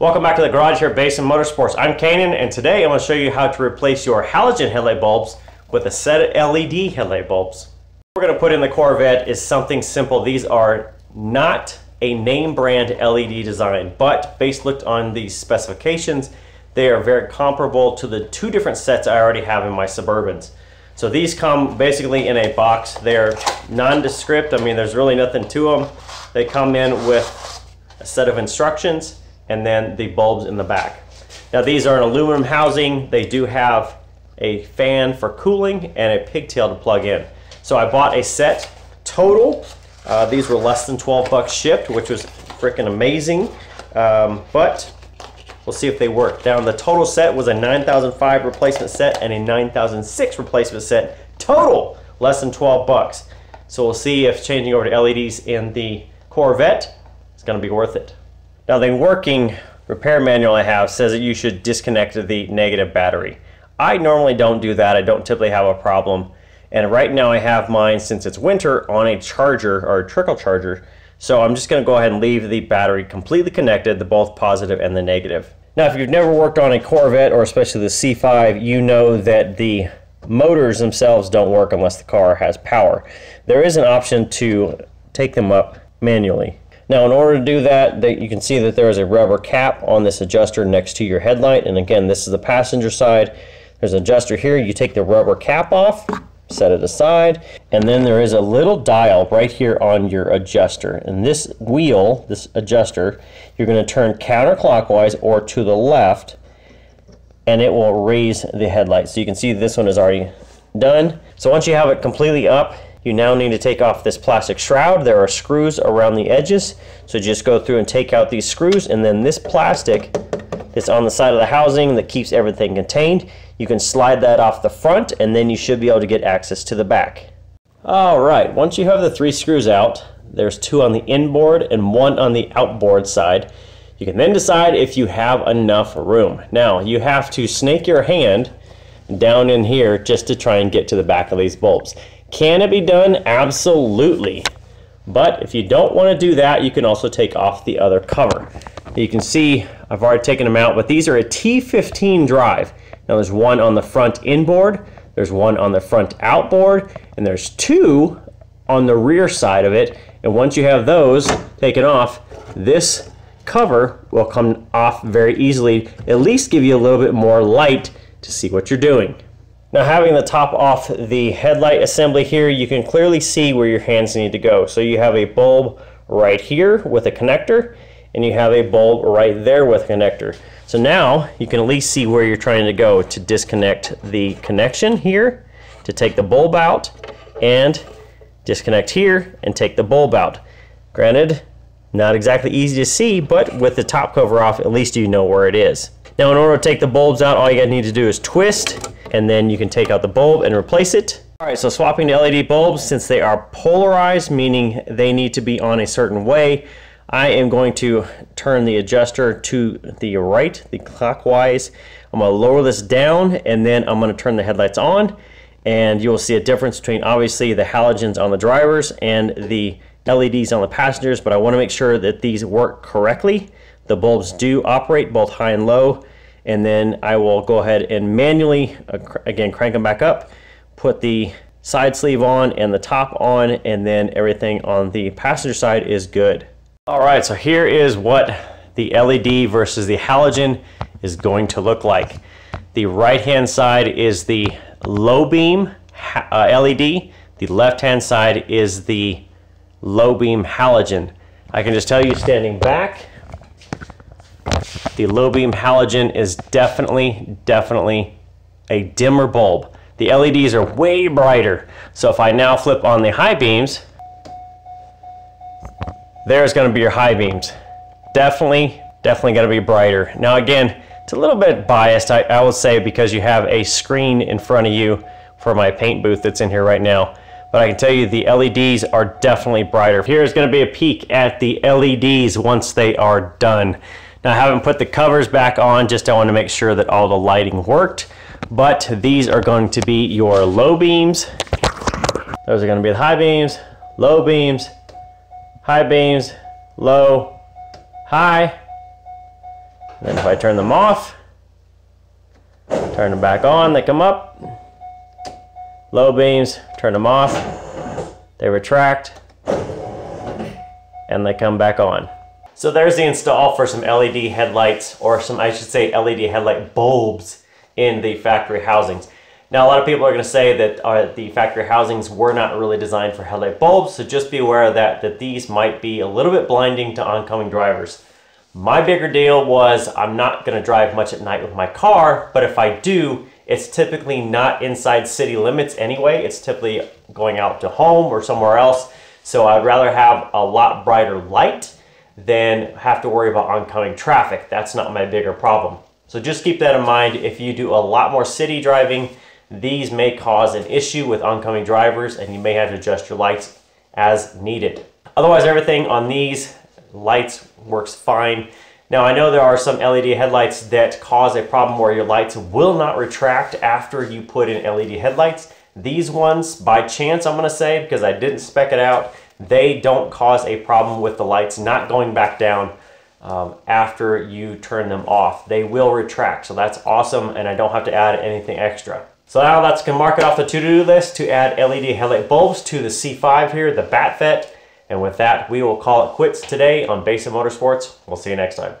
Welcome back to the garage here at Basin Motorsports. I'm Canaan, and today I'm going to show you how to replace your halogen headlight bulbs with a set of LED headlight bulbs. What we're going to put in the Corvette is something simple. These are not a name brand LED design, but based on these specifications, they are very comparable to the two different sets I already have in my Suburbans. So these come basically in a box. They're nondescript. I mean, there's really nothing to them. They come in with a set of instructions and then the bulbs in the back. Now these are an aluminum housing. They do have a fan for cooling and a pigtail to plug in. So I bought a set total. These were less than 12 bucks shipped, which was freaking amazing. But we'll see if they work. Now the total set was a 9005 replacement set and a 9006 replacement set. Total less than 12 bucks. So we'll see if changing over to LEDs in the Corvette is going to be worth it. Now the working repair manual I have says that you should disconnect the negative battery. I normally don't do that. I don't typically have a problem. And right now I have mine, since it's winter, on a charger or a trickle charger. So I'm just going to go ahead and leave the battery completely connected, the both positive and the negative. Now if you've never worked on a Corvette, or especially the C5, you know that the motors themselves don't work unless the car has power. There is an option to take them up manually. Now in order to do that, you can see that there is a rubber cap on this adjuster next to your headlight, and again, this is the passenger side. There's an adjuster here. You take the rubber cap off, set it aside, and then there is a little dial right here on your adjuster. And this wheel, this adjuster, you're going to turn counterclockwise or to the left, and it will raise the headlight. So you can see this one is already done. So once you have it completely up, you now need to take off this plastic shroud. There are screws around the edges, so just go through and take out these screws, and then this plastic that's on the side of the housing that keeps everything contained, you can slide that off the front, and then you should be able to get access to the back. Alright, once you have the 3 screws out, there's 2 on the inboard and 1 on the outboard side. You can then decide if you have enough room. Now you have to snake your hand down in here just to try and get to the back of these bulbs. Can it be done? Absolutely. But if you don't want to do that, you can also take off the other cover. You can see I've already taken them out, but these are a T15 drive. Now there's 1 on the front inboard, there's 1 on the front outboard, and there's 2 on the rear side of it. And once you have those taken off, this cover will come off very easily, at least give you a little bit more light to see what you're doing. Now having the top off the headlight assembly here, you can clearly see where your hands need to go. So you have a bulb right here with a connector, and you have a bulb right there with a connector. So now you can at least see where you're trying to go to disconnect the connection here, to take the bulb out, and disconnect here and take the bulb out. Granted, not exactly easy to see, but with the top cover off, at least you know where it is. Now in order to take the bulbs out, all you need to do is twist, and then you can take out the bulb and replace it. Alright, so swapping to LED bulbs, since they are polarized, meaning they need to be on a certain way, I am going to turn the adjuster to the right, the clockwise. I'm going to lower this down, and then I'm going to turn the headlights on, and you'll see a difference between obviously the halogens on the drivers and the LEDs on the passengers, but I want to make sure that these work correctly. The bulbs do operate both high and low, and then I will go ahead and manually, again, crank them back up, put the side sleeve on and the top on, and then everything on the passenger side is good. Alright, so here is what the LED versus the halogen is going to look like. The right hand side is the low beam LED, the left hand side is the low beam halogen. I can just tell you, standing back, the low beam halogen is definitely a dimmer bulb. The LEDs are way brighter. So if I now flip on the high beams, there's going to be your high beams. Definitely going to be brighter. Now again, it's a little bit biased, I would say, because you have a screen in front of you for my paint booth that's in here right now. But I can tell you the LEDs are definitely brighter. Here's going to be a peek at the LEDs once they are done. Now I haven't put the covers back on, just I want to make sure that all the lighting worked. But these are going to be your low beams. Those are going to be the high beams, low beams, high beams, low, high, Then if I turn them off, turn them back on, they come up. Low beams, turn them off, they retract, and they come back on. So there's the install for some LED headlights, or some, I should say, LED headlight bulbs in the factory housings. Now, a lot of people are going to say that the factory housings were not really designed for headlight bulbs, so just be aware of that these might be a little bit blinding to oncoming drivers. My bigger deal was I'm not going to drive much at night with my car, but if I do, it's typically not inside city limits anyway. It's typically going out to home or somewhere else. So I'd rather have a lot brighter light than have to worry about oncoming traffic. That's not my bigger problem. So just keep that in mind. If you do a lot more city driving, these may cause an issue with oncoming drivers, and you may have to adjust your lights as needed. Otherwise, everything on these lights works fine. Now, I know there are some LED headlights that cause a problem where your lights will not retract after you put in LED headlights. These ones, by chance, I'm going to say, because I didn't spec it out, they don't cause a problem with the lights not going back down after you turn them off. They will retract, so that's awesome, and I don't have to add anything extra. So now let's mark it off the to-do list to add LED headlight bulbs to the C5 here, the Batfet. And with that, we will call it quits today on Basin Motorsports. We'll see you next time.